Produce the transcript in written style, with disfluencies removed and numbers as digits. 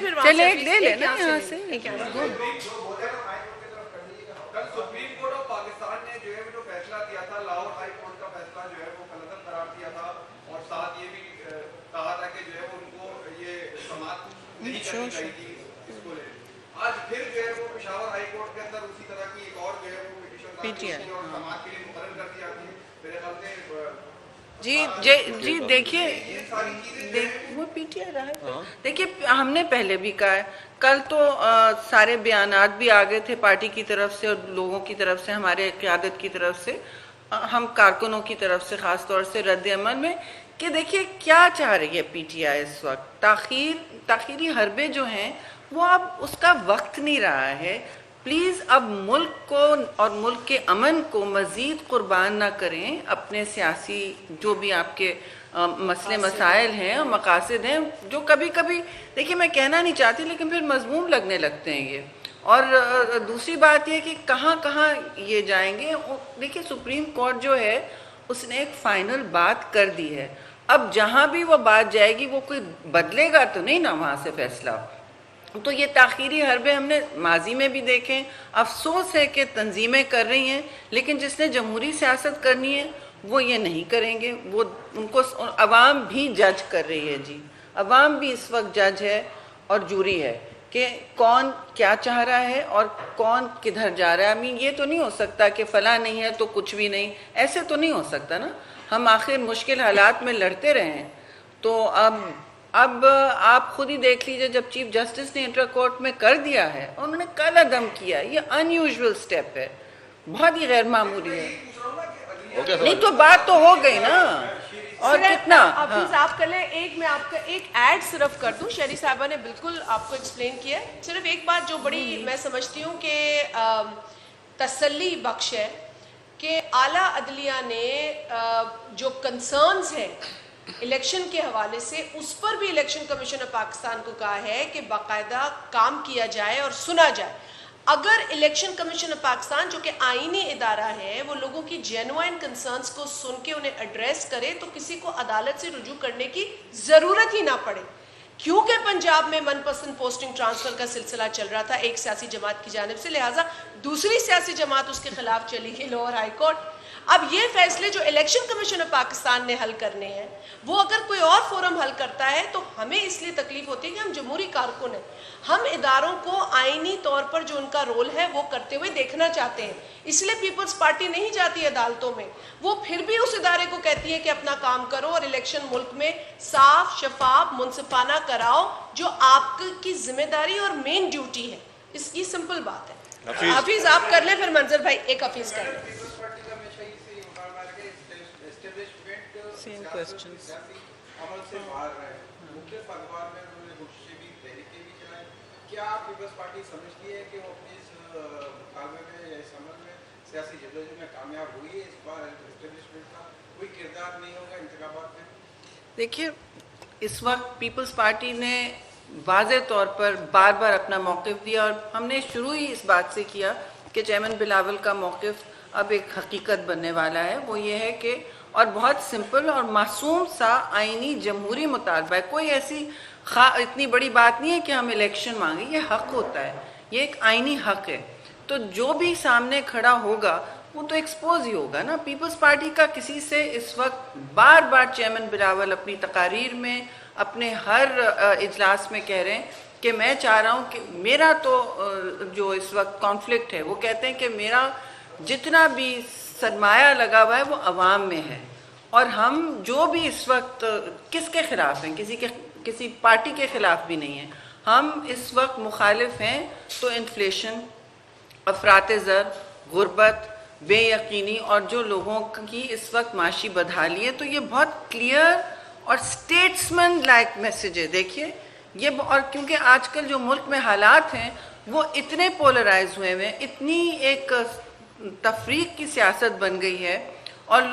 फिर चले एक ले लेना यहाँ से। कल सुप्रीम कोर्ट ऑफ पाकिस्तान ने जो है वो फैसला दिया था, लाहौर हाई कोर्ट का फैसला जो है वो गलत करार दिया था और साथ ये भी कहा था कि जो है वो उनको ये समाप्त नहीं करनी चाहिए थी इसको ले। आज फिर जो है वो पेशावर हाई कोर्ट के अंदर उसी तरह की एक और जो है वो पिटीशन और समाप्त के लिए मुकर्रर कर दिया है। मेरे ख्याल से जी देखिए, वो पीटीआई रहा है। देखिए हमने पहले भी कहा है, कल तो सारे बयानात भी आ गए थे पार्टी की तरफ से और लोगों की तरफ से, हमारे क़यादत की तरफ से, हम कारकुनों की तरफ से ख़ास तौर से रद्द अमल में, कि देखिए क्या चाह रही है पीटीआई इस वक्त। ताख़ीरी हरबे जो हैं वो अब उसका वक्त नहीं रहा है। प्लीज़ अब मुल्क को और मुल्क के अमन को मज़ीद कुर्बान ना करें अपने सियासी जो भी आपके मसले मसाइल हैं और मकासद हैं, जो कभी कभी देखिए मैं कहना नहीं चाहती लेकिन फिर मज़मूम लगने लगते हैं ये। और दूसरी बात ये कि कहाँ कहाँ ये जाएंगे। देखिए सुप्रीम कोर्ट जो है उसने एक फ़ाइनल बात कर दी है, अब जहाँ भी वो बात जाएगी वो कोई बदलेगा तो नहीं ना वहाँ से फैसला। तो ये ताख़ीरी हरबे हमने माजी में भी देखें। अफसोस है कि तंजीमें कर रही हैं लेकिन जिसने जमहूरी सियासत करनी है वो ये नहीं करेंगे। वो उनको अवाम भी जज कर रही है जी, अवाम भी इस वक्त जज है और जूरी है कि कौन क्या चाह रहा है और कौन किधर जा रहा है। मीन ये तो नहीं हो सकता कि फ़लाँ नहीं है तो कुछ भी नहीं, ऐसे तो नहीं हो सकता ना। हम आखिर मुश्किल हालात में लड़ते रहे हैं। तो अब आप खुद ही देख लीजिए, जब चीफ जस्टिस ने इंटर कोर्ट में कर दिया है, उन्होंने कल अदम किया, ये अनयूजुअल स्टेप है, बहुत ही गैर मामूली है। नहीं तो बात तो हो गई ना। और कितना आप कर ले। एक मैं आपका एक ऐड सिर्फ कर दूं, शहरी साहबा ने बिल्कुल आपको एक्सप्लेन किया है। सिर्फ एक बात जो बड़ी मैं समझती हूँ कि तसल्ली बख्श है कि आला अदलिया ने जो कंसर्न्स हैं इलेक्शन के हवाले से, उस पर भी इलेक्शन कमीशन ऑफ पाकिस्तान को कहा है कि बाकायदा काम किया जाए और सुना जाए। अगर इलेक्शन कमीशन ऑफ पाकिस्तान जो कि आईनी इदारा है वो लोगों की जेन्युइन कंसर्न्स को सुन के उन्हें एड्रेस करे तो किसी को अदालत से रुजू करने की ज़रूरत ही ना पड़े। क्योंकि पंजाब में मनपसंद पोस्टिंग ट्रांसफर का सिलसिला चल रहा था एक सियासी जमात की जानिब से, लिहाजा दूसरी सियासी जमात उसके खिलाफ चली गई लोअर हाई कोर्ट। अब ये फैसले जो इलेक्शन कमीशन ऑफ पाकिस्तान ने हल करने हैं वो अगर कोई और फोरम हल करता है तो हमें इसलिए तकलीफ होती है कि हम जमहूरी कारकुन हैं, हम इदारों को आईनी तौर पर जो उनका रोल है वो करते हुए देखना चाहते हैं। इसलिए पीपल्स पार्टी नहीं जाती अदालतों में, वो फिर भी उस इदारे को कहती है कि अपना काम करो और इलेक्शन मुल्क में साफ शफाफ मुनसिफाना कराओ, जो आपकी जिम्मेदारी और मेन ड्यूटी है। इसकी सिंपल बात है। हाफिज आप कर ले, फिर मंजर भाई एक हाफिज कर ले। सेम क्वेश्चंस अमल से बाहर रहे, मुख्तलिफ अखबार में उन्होंने कोशिशें भी, तहरीकें भी चलाई। क्या पीपल्स पार्टी समझती है कि वो अपने इस मुकाबले में या इस अमल में सियासी जदोजहद में कामयाब हुई है? इस बार एस्टेब्लिशमेंट का कोई किरदार नहीं होगा इंतखाबात में? देखिए इस वक्त पीपल्स पार्टी ने वाज़े तौर पर बार बार अपना मौक़िफ़ दिया और हमने शुरू ही इस बात से किया कि चेयरमैन बिलावल का मौक़िफ़ अब एक हकीकत बनने वाला है। वो ये है कि, और बहुत सिंपल और मासूम सा आईनी जमहूरी मुतालबा है, कोई ऐसी इतनी बड़ी बात नहीं है कि हम इलेक्शन मांगे, ये हक होता है, ये एक आईनी हक है। तो जो भी सामने खड़ा होगा वो तो एक्सपोज ही होगा ना। पीपल्स पार्टी का किसी से इस वक्त बार बार चेयरमैन बिलावल अपनी तकारीर में, अपने हर इजलास में कह रहे हैं कि मैं चाह रहा हूँ कि मेरा तो जो इस वक्त कॉन्फ्लिक्ट है, वो कहते हैं कि मेरा जितना भी सरमाया लगा हुआ है वो अवाम में है और हम जो भी इस वक्त किसके खिलाफ हैं, किसी पार्टी के खिलाफ भी नहीं है। हम इस वक्त मुखालिफ हैं तो इन्फ्लेशन, अफरात ज़र, गुर्बत, बेयकीनी और जो लोगों की इस वक्त माशी बदहाली है, तो ये बहुत क्लियर और स्टेट्समैन लाइक मैसेज है। देखिए ये, और क्योंकि आजकल जो मुल्क में हालात हैं वो इतने पोलराइज हुए हैं, इतनी एक तफरीक की सियासत बन गई है और लोग